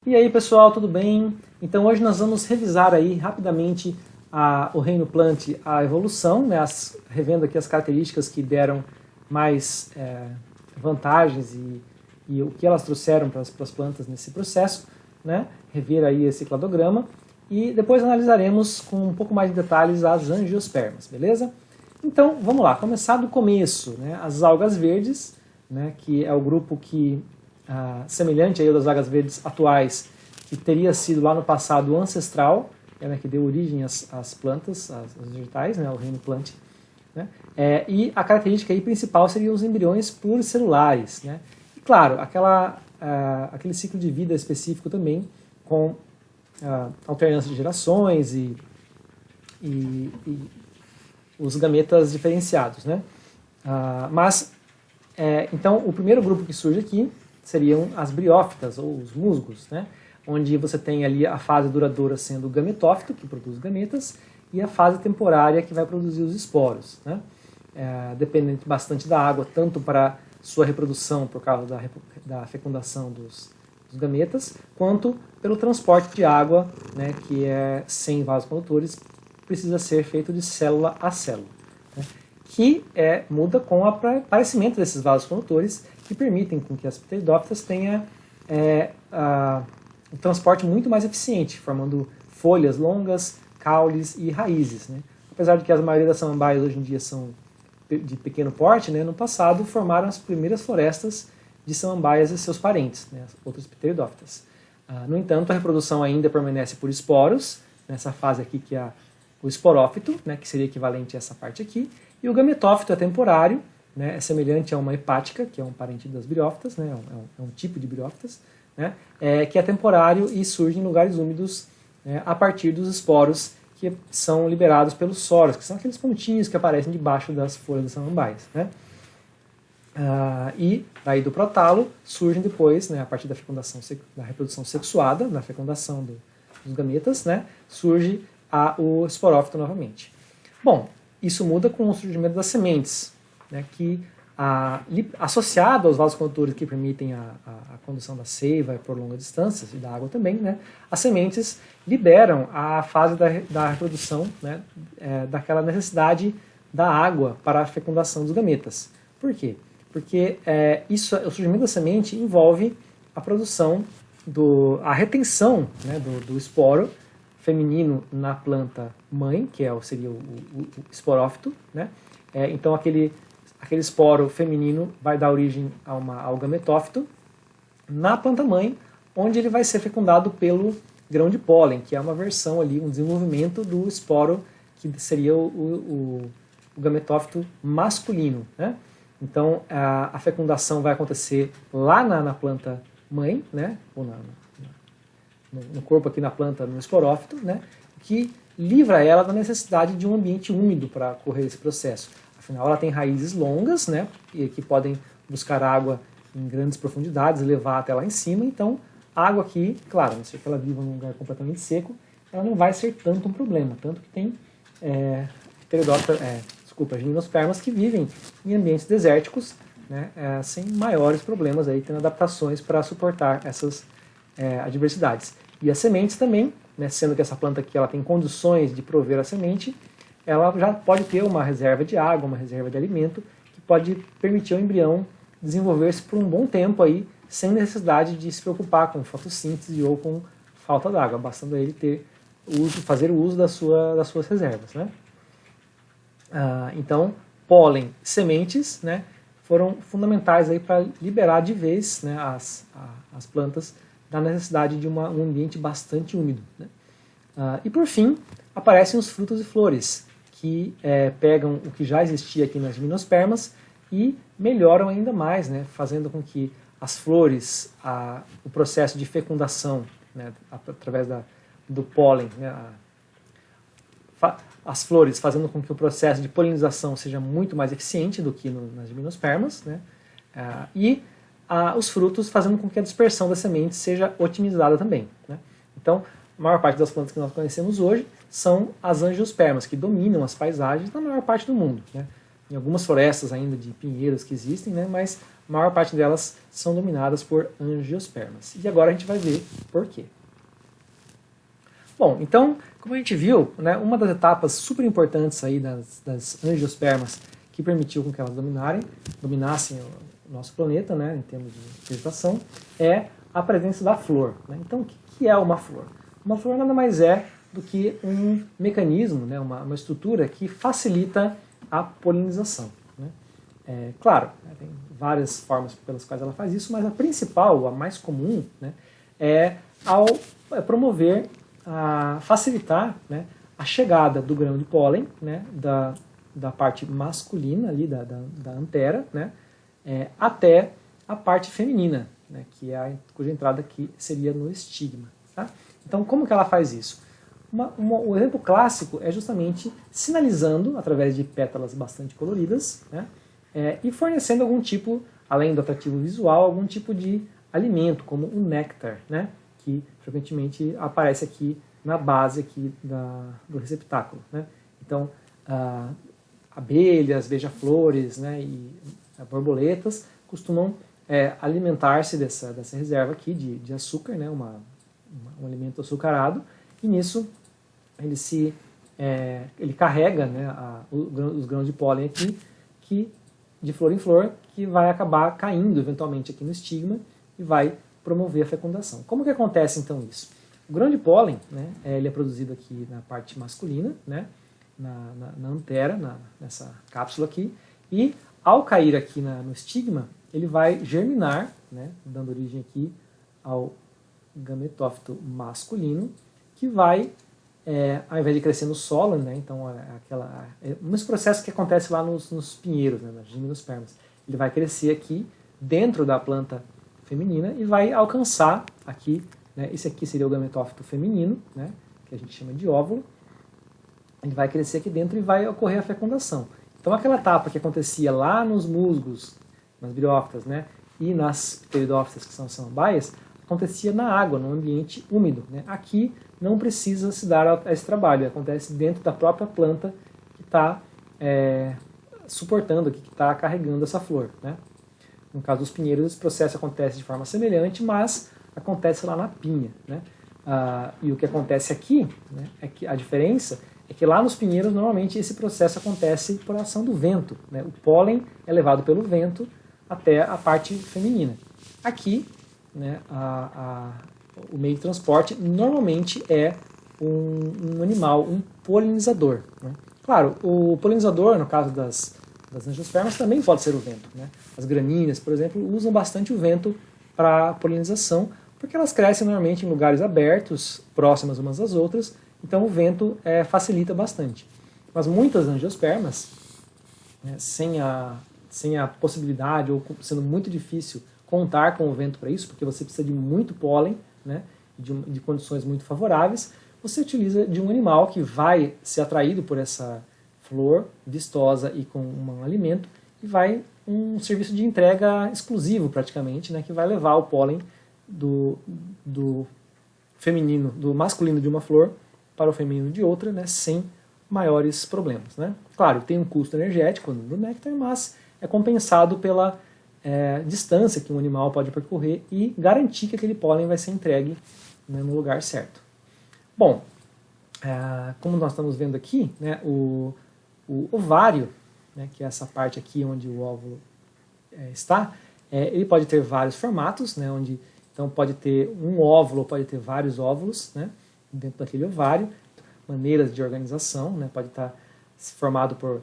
E aí pessoal, tudo bem? Então hoje nós vamos revisar aí rapidamente o reino plant, a evolução, né, revendo aqui as características que deram mais vantagens e o que elas trouxeram para as plantas nesse processo, né, rever aí esse cladograma e depois analisaremos com um pouco mais de detalhes as angiospermas, beleza? Então vamos lá, começar do começo, né, as algas verdes, né, que é o grupo que semelhante aí das algas verdes atuais, que teria sido lá no passado ancestral, né, que deu origem às plantas, às vegetais, né, ao reino plant. Né, e a característica aí principal seriam os embriões pluricelulares. Né, e claro, aquele ciclo de vida específico também, com alternância de gerações e os gametas diferenciados. Né. Então, o primeiro grupo que surge aqui seriam as briófitas, ou os musgos, né? Onde você tem ali a fase duradoura sendo o gametófito, que produz gametas, e a fase temporária, que vai produzir os esporos. Né? Dependendo bastante da água, tanto para sua reprodução, por causa da fecundação dos gametas, quanto pelo transporte de água, né, que é sem vasos condutores, precisa ser feito de célula a célula. Né? Que muda com o aparecimento desses vasos condutores, que permitem com que as pteridófitas tenham um transporte muito mais eficiente, formando folhas longas, caules e raízes. Né? Apesar de que a maioria das samambaias hoje em dia são de pequeno porte, né, no passado formaram as primeiras florestas de samambaias e seus parentes, né, as outras pteridófitas. No entanto, a reprodução ainda permanece por esporos, nessa fase aqui que é o esporófito, né, que seria equivalente a essa parte aqui, e o gametófito é temporário, né, é semelhante a uma hepática, que é um parente das briófitas, né, é um tipo de briófitas, né, que é temporário e surge em lugares úmidos, né, a partir dos esporos que são liberados pelos soros, que são aqueles pontinhos que aparecem debaixo das folhas das samambaias. Né. E daí do protalo surgem depois, né, a partir da reprodução sexuada, da fecundação dos gametas, né, surge o esporófito novamente. Bom, isso muda com o surgimento das sementes, né, que associado aos vasos condutores que permitem a condução da seiva por longas distâncias e da água também, né, as sementes liberam a fase da reprodução, né, daquela necessidade da água para a fecundação dos gametas. Por quê? Porque o surgimento da semente envolve a produção, a retenção, né, do esporo feminino na planta mãe, que seria o esporófito. Né? Então aquele esporo feminino vai dar origem ao gametófito na planta mãe, onde ele vai ser fecundado pelo grão de pólen, que é uma versão ali, um desenvolvimento do esporo, que seria o gametófito masculino. Né? Então a fecundação vai acontecer lá na planta mãe, né? Ou no corpo aqui na planta, no esporófito, né? Que livra ela da necessidade de um ambiente úmido para ocorrer esse processo. Afinal, ela tem raízes longas, né? E que podem buscar água em grandes profundidades e levar até lá em cima. Então, a água aqui, claro, não sei que ela viva num lugar completamente seco, ela não vai ser tanto um problema. Tanto que tem gimnospermas que vivem em ambientes desérticos, né? Sem maiores problemas, aí, tendo adaptações para suportar essas adversidades. E as sementes também, né, sendo que essa planta aqui ela tem condições de prover a semente, ela já pode ter uma reserva de água, uma reserva de alimento, que pode permitir ao embrião desenvolver-se por um bom tempo aí, sem necessidade de se preocupar com fotossíntese ou com falta d'água, bastando ele fazer o uso das suas reservas. Né? Então, pólen, sementes, né, foram fundamentais para liberar de vez, né, as plantas da necessidade de um ambiente bastante úmido. Né? E por fim, aparecem os frutos e flores, que pegam o que já existia aqui nas gimnospermas e melhoram ainda mais, né, fazendo com que as flores, o processo de fecundação, né, através do pólen, né, as flores fazendo com que o processo de polinização seja muito mais eficiente do que nas gimnospermas, né, e os frutos fazendo com que a dispersão das sementes seja otimizada também. Né. Então, a maior parte das plantas que nós conhecemos hoje são as angiospermas, que dominam as paisagens na maior parte do mundo. Né. em algumas florestas ainda de pinheiros que existem, né, mas a maior parte delas são dominadas por angiospermas. E agora a gente vai ver por quê. Bom, então, como a gente viu, né, uma das etapas super importantes aí das angiospermas que permitiu com que elas dominassem o nosso planeta, né, em termos de vegetação, é a presença da flor. Né? Então, o que é uma flor? Uma flor nada mais é do que um mecanismo, né, uma estrutura que facilita a polinização. Né? Claro, tem várias formas pelas quais ela faz isso, mas a principal, a mais comum, né, é ao promover, facilitar, né, a chegada do grão de pólen, né, da parte masculina ali, da antera, né, até a parte feminina, né, cuja entrada aqui seria no estigma. Tá? Então, como que ela faz isso? O exemplo clássico é justamente sinalizando, através de pétalas bastante coloridas, né, e fornecendo algum tipo, além do atrativo visual, algum tipo de alimento, como o néctar, né, que frequentemente aparece aqui na base aqui do receptáculo. Né. Então, abelhas, beija-flores, né, e borboletas costumam alimentar-se dessa reserva aqui de açúcar, né, um alimento açucarado, e nisso ele carrega, né, os grãos de pólen aqui, que de flor em flor, que vai acabar caindo eventualmente aqui no estigma e vai promover a fecundação. Como que acontece então isso? O grão de pólen, né, ele é produzido aqui na parte masculina, né, na antera, nessa cápsula aqui, e ao cair aqui no estigma, ele vai germinar, né, dando origem aqui ao gametófito masculino, que vai, ao invés de crescer no solo, né, então esse processo que acontece lá nos pinheiros, né, nas gimnospermas, ele vai crescer aqui dentro da planta feminina e vai alcançar aqui, né, esse aqui seria o gametófito feminino, né, que a gente chama de óvulo. Ele vai crescer aqui dentro e vai ocorrer a fecundação. Então aquela etapa que acontecia lá nos musgos, nas briófitas, né, e nas pteridófitas, que são as samambaias, acontecia na água, no ambiente úmido. Né. Aqui não precisa se dar esse trabalho, acontece dentro da própria planta que está suportando aqui, que está carregando essa flor. Né. No caso dos pinheiros, esse processo acontece de forma semelhante, mas acontece lá na pinha. Né. E o que acontece aqui, né, é que a diferença é que lá nos pinheiros, normalmente, esse processo acontece por ação do vento. Né? O pólen é levado pelo vento até a parte feminina. Aqui, né, o meio de transporte normalmente é um animal, um polinizador. Né? Claro, o polinizador, no caso das angiospermas, também pode ser o vento. Né? As gramíneas, por exemplo, usam bastante o vento para polinização, porque elas crescem normalmente em lugares abertos, próximas umas das outras, então o vento facilita bastante. Mas muitas angiospermas, né, sem a possibilidade, ou sendo muito difícil contar com o vento para isso, porque você precisa de muito pólen, né, de condições muito favoráveis, você utiliza de um animal que vai ser atraído por essa flor vistosa e com um alimento, e vai um serviço de entrega exclusivo praticamente, né, que vai levar o pólen do feminino, do masculino de uma flor para o feminino de outra, né, sem maiores problemas. Né? Claro, tem um custo energético no néctar, mas é compensado pela distância que um animal pode percorrer e garantir que aquele pólen vai ser entregue, né, no lugar certo. Bom, como nós estamos vendo aqui, né, o ovário, né, que é essa parte aqui onde o óvulo está, ele pode ter vários formatos, né, então pode ter um óvulo, pode ter vários óvulos, né, dentro daquele ovário, maneiras de organização, né, pode estar formado por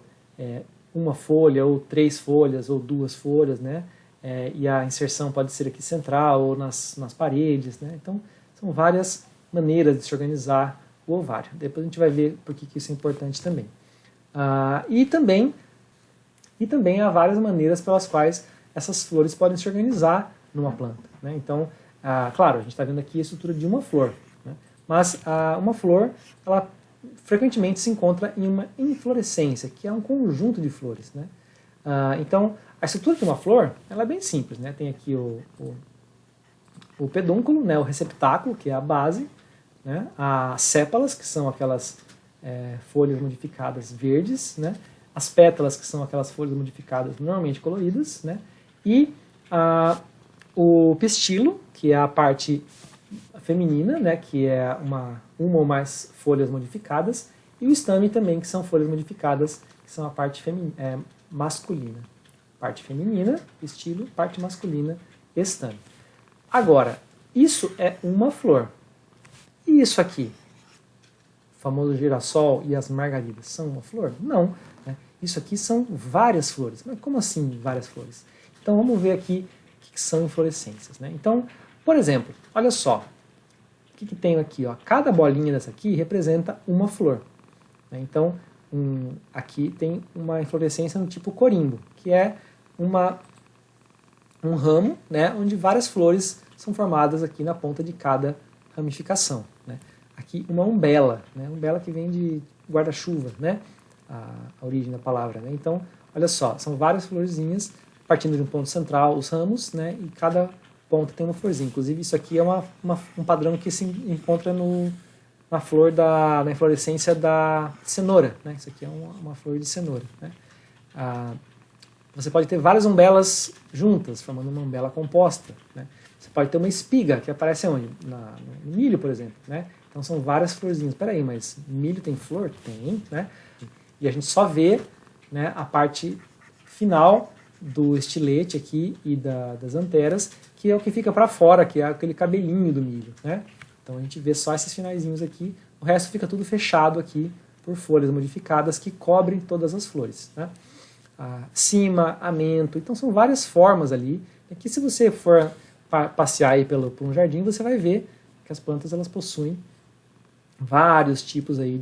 uma folha, ou 3 folhas, ou 2 folhas, né, e a inserção pode ser aqui central, ou nas paredes, né, então são várias maneiras de se organizar o ovário. Depois a gente vai ver por que isso é importante também. E também há várias maneiras pelas quais essas flores podem se organizar numa planta. Né? Então, claro, a gente está vendo aqui a estrutura de uma flor, né? Mas uma flor, ela frequentemente se encontra em uma inflorescência, que é um conjunto de flores. Né? Então, a estrutura de uma flor ela é bem simples. Né? Tem aqui o pedúnculo, né? O receptáculo, que é a base, né? As sépalas, que são aquelas folhas modificadas verdes, né? as pétalas, que são aquelas folhas modificadas normalmente coloridas, né? E o pistilo, que é a parte feminina, né? Que é uma ou mais folhas modificadas, e o estame também, que são folhas modificadas, que são a parte masculina. Parte feminina, pistilo, parte masculina, estame. Agora, isso é uma flor. E isso aqui? O famoso girassol e as margaridas são uma flor? Não. Né? Isso aqui são várias flores. Mas como assim várias flores? Então vamos ver aqui o que são inflorescências. Né? Então, por exemplo, olha só. O que tem aqui? Ó? Cada bolinha dessa aqui representa uma flor. Né? Então, aqui tem uma inflorescência no tipo corimbo, que é um ramo, né, onde várias flores são formadas aqui na ponta de cada ramificação. Né? Aqui uma umbela, né? Umbela que vem de guarda-chuva, né? A origem da palavra. Né? Então, olha só, são várias florzinhas partindo de um ponto central, os ramos, né? E cada ponta tem uma florzinha. Inclusive, isso aqui é um padrão que se encontra na flor na inflorescência da cenoura. Né? Isso aqui é uma flor de cenoura. Né? Você pode ter várias umbelas juntas, formando uma umbela composta. Né? Você pode ter uma espiga, que aparece onde? No milho, por exemplo. Né? Então são várias florzinhas. Espera aí, mas milho tem flor? Tem. Né? E a gente só vê, né, a parte final do estilete aqui e das anteras, que é o que fica para fora, que é aquele cabelinho do milho. Né? Então a gente vê só esses finalzinhos aqui, o resto fica tudo fechado aqui por folhas modificadas que cobrem todas as flores. Né? Cima, amento, então são várias formas ali. Aqui, se você for passear aí por um jardim, você vai ver que as plantas elas possuem vários tipos aí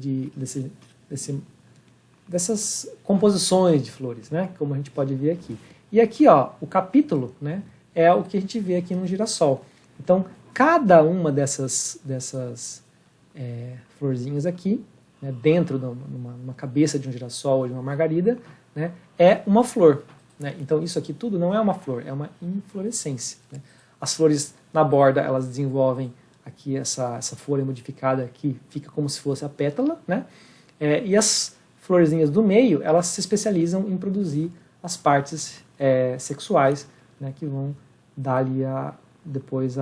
dessas composições de flores, né? Como a gente pode ver aqui. E aqui, ó, o capítulo, né, é o que a gente vê aqui no girassol. Então, cada uma dessas florzinhas aqui, né, dentro de uma cabeça de um girassol ou de uma margarida, né, é uma flor. Né? Então, isso aqui tudo não é uma flor, é uma inflorescência. Né? As flores na borda, elas desenvolvem aqui essa folha modificada que fica como se fosse a pétala, né? E as florzinhas do meio, elas se especializam em produzir as partes sexuais, né, que vão dar ali depois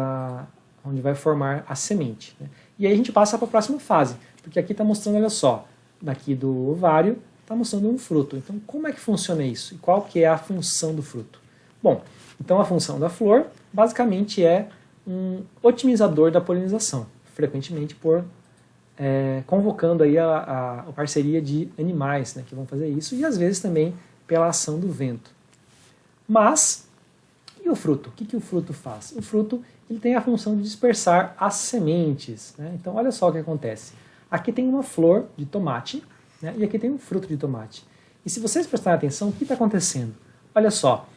onde vai formar a semente. Né? E aí a gente passa para a próxima fase, porque aqui está mostrando, olha só, daqui do ovário está mostrando um fruto. Então, como é que funciona isso? E qual que é a função do fruto? Bom, então a função da flor basicamente é um otimizador da polinização, frequentemente convocando aí a parceria de animais, né, que vão fazer isso, e às vezes também pela ação do vento. Mas, e o fruto? O que o fruto faz? O fruto ele tem a função de dispersar as sementes. Né? Então, olha só o que acontece. Aqui tem uma flor de tomate, né, e aqui tem um fruto de tomate. E se vocês prestarem atenção, o que está acontecendo? Olha só,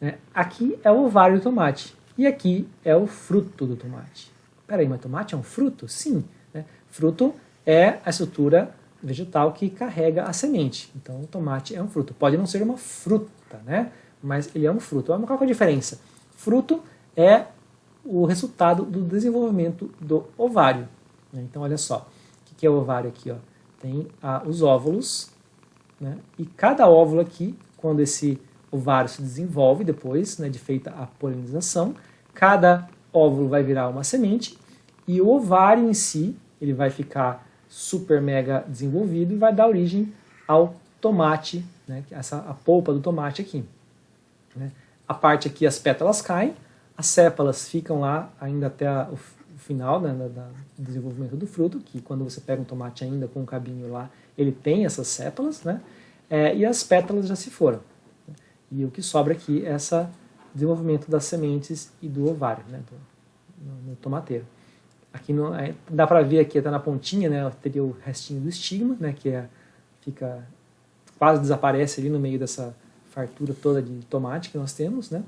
né, aqui é o ovário do tomate, e aqui é o fruto do tomate. Peraí, mas tomate é um fruto? Sim. Né? Fruto é a estrutura vegetal que carrega a semente. Então, o tomate é um fruto. Pode não ser uma fruta, né? Mas ele é um fruto. Qual é a diferença? Fruto é o resultado do desenvolvimento do ovário. Né? Então, olha só. O que é o ovário aqui? Ó? Tem os óvulos, né? E cada óvulo aqui, quando esse ovário se desenvolve depois, né, de feita a polinização, cada óvulo vai virar uma semente e o ovário em si, ele vai ficar super mega desenvolvido e vai dar origem ao tomate, né, a polpa do tomate aqui. Né? A parte aqui, as pétalas caem, as sépalas ficam lá ainda até o final, né, do desenvolvimento do fruto, que quando você pega um tomate ainda com um cabinho lá, ele tem essas sépalas, né, e as pétalas já se foram. E o que sobra aqui é esse desenvolvimento das sementes e do ovário, né, no tomateiro. Aqui dá para ver aqui até na pontinha, né, teria o restinho do estigma, né, que quase desaparece ali no meio dessa fartura toda de tomate que nós temos, né,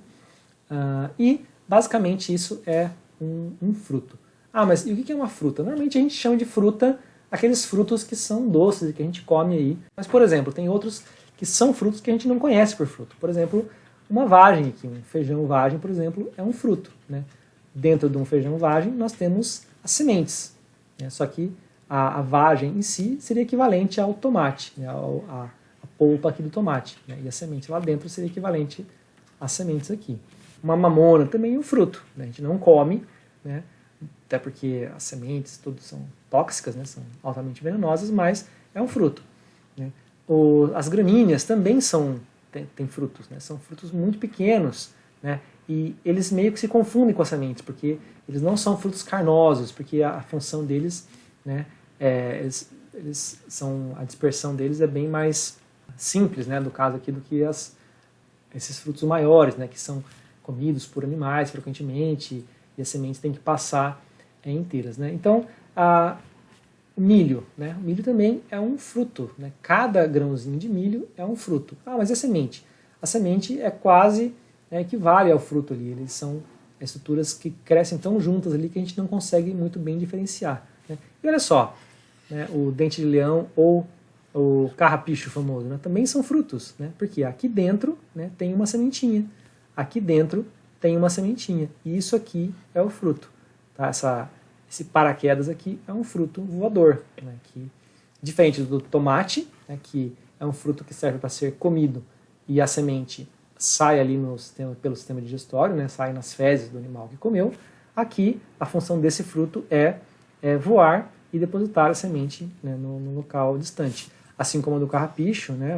e basicamente isso é um fruto. Mas e o que é uma fruta? Normalmente a gente chama de fruta aqueles frutos que são doces e que a gente come aí. Mas, por exemplo, tem outros que são frutos que a gente não conhece por fruto. Por exemplo, uma vagem aqui, um feijão vagem, por exemplo, é um fruto. Né? Dentro de um feijão vagem nós temos as sementes. Né? Só que a vagem em si seria equivalente ao tomate, né? a polpa aqui do tomate, né? E a semente lá dentro seria equivalente às sementes aqui. Uma mamona também é um fruto, né? A gente não come, né? Até porque as sementes todas são tóxicas, né? São altamente venenosas, mas é um fruto, né? As gramíneas também têm frutos, né? São frutos muito pequenos, né? E eles meio que se confundem com as sementes, porque eles não são frutos carnosos, porque a função deles, né, a dispersão deles é bem mais simples, né, no caso aqui, do que esses frutos maiores, né, que são comidos por animais frequentemente, e as sementes têm que passar inteiras, né. Então, o milho, né, o milho também é um fruto, né, cada grãozinho de milho é um fruto. Ah, mas e a semente? A semente é quase, equivale ao fruto ali, eles são estruturas que crescem tão juntas ali que a gente não consegue muito bem diferenciar, né. E olha só, né, o dente de leão ou o carrapicho famoso, né, também são frutos, né, porque aqui dentro, né, tem uma sementinha, aqui dentro tem uma sementinha, e isso aqui é o fruto. Tá? Esse paraquedas aqui é um fruto voador, né, que, diferente do tomate, né, que é um fruto que serve para ser comido, e a semente sai ali pelo sistema digestório, né, sai nas fezes do animal que comeu. Aqui, a função desse fruto é voar e depositar a semente, né, no local distante. Assim como a do carrapicho, né,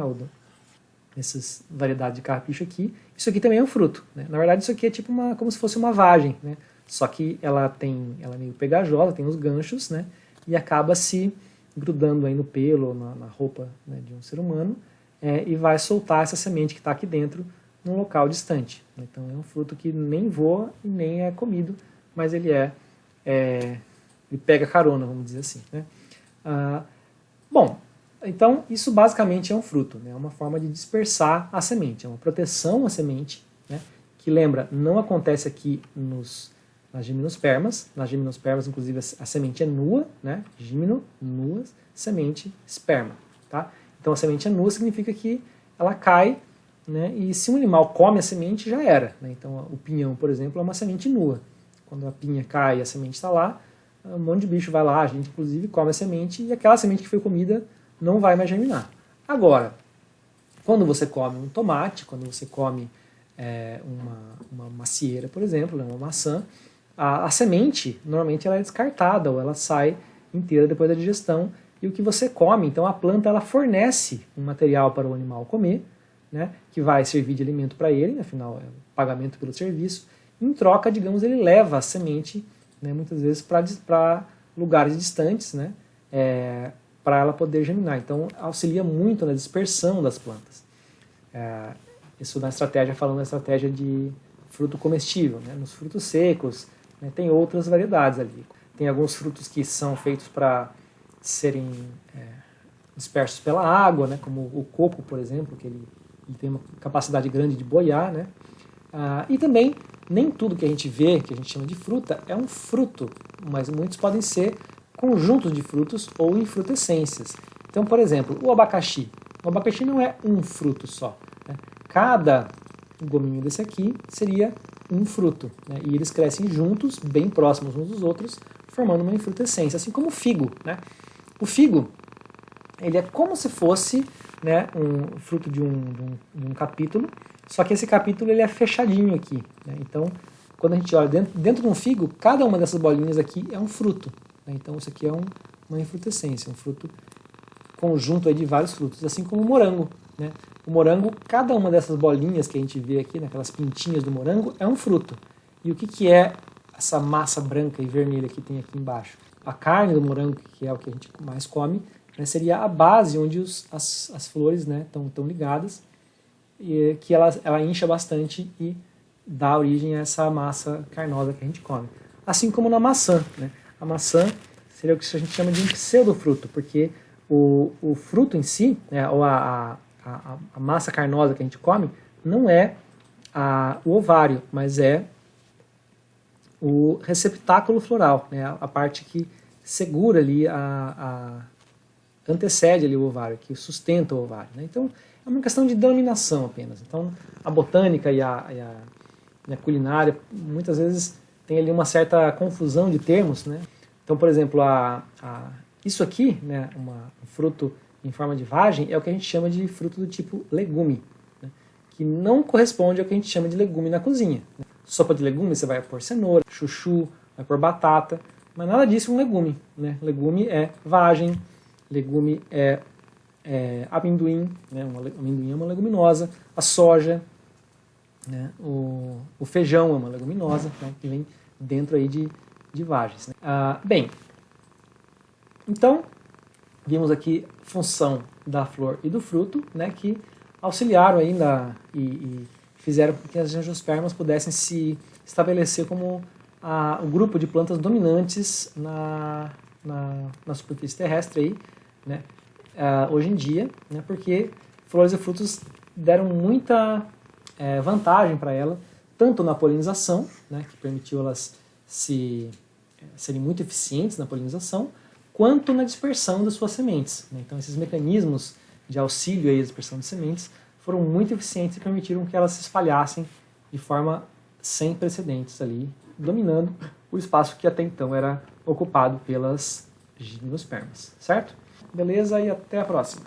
essas variedades de carrapicho aqui, isso aqui também é um fruto, né? Na verdade, isso aqui é tipo como se fosse uma vagem, né? Só que ela é meio pegajosa, tem os ganchos, né, e acaba se grudando aí no pelo, na roupa, né, de um ser humano, e vai soltar essa semente que está aqui dentro num local distante. Então é um fruto que nem voa e nem é comido, mas ele ele pega carona, vamos dizer assim, né? Bom, então isso basicamente é um fruto, né? É uma forma de dispersar a semente, é uma proteção à semente, né? Que lembra, não acontece aqui nas gimnospermas. Nas gimnospermas, inclusive, a semente é nua, né? Gimno, nuas, semente, esperma, tá? Então a semente é nua significa que ela cai, né? E se um animal come a semente, já era, né? Então o pinhão, por exemplo, é uma semente nua. Quando a pinha cai e a semente está lá, um monte de bicho vai lá, a gente inclusive come a semente, e aquela semente que foi comida não vai mais germinar. Agora, quando você come um tomate, quando você come uma macieira, por exemplo, né, uma maçã, a semente, normalmente ela é descartada, ou ela sai inteira depois da digestão, e o que você come, então a planta ela fornece um material para o animal comer, né, que vai servir de alimento para ele, afinal é o pagamento pelo serviço. Em troca, digamos, ele leva a semente, né, muitas vezes para lugares distantes, né, para ela poder germinar. Então auxilia muito na dispersão das plantas. Isso na estratégia, falando da estratégia de fruto comestível, né. Nos frutos secos, né, tem outras variedades ali. Tem alguns frutos que são feitos para serem dispersos pela água, né, como o coco, por exemplo, que ele tem uma capacidade grande de boiar, né? E também, nem tudo que a gente vê, que a gente chama de fruta, é um fruto, mas muitos podem ser conjuntos de frutos ou infrutescências. Então, por exemplo, o abacaxi. O abacaxi não é um fruto só, né? Cada gominho desse aqui seria um fruto, né? E eles crescem juntos, bem próximos uns dos outros, formando uma infrutescência, assim como o figo, né? O figo, ele é como se fosse, né, um fruto de um capítulo, só que esse capítulo ele é fechadinho aqui, né? Então, quando a gente olha dentro de um figo, cada uma dessas bolinhas aqui é um fruto, né? Então isso aqui é uma infrutescência, um fruto conjunto aí de vários frutos, assim como o morango, né? O morango, cada uma dessas bolinhas que a gente vê aqui, naquelas pintinhas do morango, é um fruto. E o que é essa massa branca e vermelha que tem aqui embaixo? A carne do morango, que é o que a gente mais come, né, seria a base onde as flores estão ligadas, e que ela incha bastante e dá origem a essa massa carnosa que a gente come. Assim como na maçã, né? A maçã seria o que a gente chama de um pseudofruto, porque o fruto em si, né, ou a massa carnosa que a gente come, não é o ovário, mas é o receptáculo floral, né, a parte que segura ali, antecede ali o ovário, que sustenta o ovário, né? Então é uma questão de denominação apenas. Então a botânica e a culinária muitas vezes tem ali uma certa confusão de termos, né? Então, por exemplo, isso aqui, né, um fruto em forma de vagem é o que a gente chama de fruto do tipo legume, né? Que não corresponde ao que a gente chama de legume na cozinha. Né? Sopa de legume você vai pôr cenoura, chuchu, vai pôr batata, mas nada disso é um legume. Né? Legume é vagem, legume é amendoim, né? Amendoim é uma leguminosa, a soja, né? O feijão é uma leguminosa, né? Que vem dentro aí de vagens. Né? Bem, então vimos aqui a função da flor e do fruto, né? Que auxiliaram ainda e fizeram com que as angiospermas pudessem se estabelecer como o grupo de plantas dominantes na superfície terrestre aí, né? Hoje em dia, né? Porque flores e frutos deram muita vantagem para ela, tanto na polinização, né? Que permitiu elas serem muito eficientes na polinização, quanto na dispersão das suas sementes. Né? Então esses mecanismos de auxílio à dispersão de sementes foram muito eficientes e permitiram que elas se espalhassem de forma sem precedentes ali, dominando o espaço que até então era ocupado pelas gimnospermas, certo? Beleza, e até a próxima.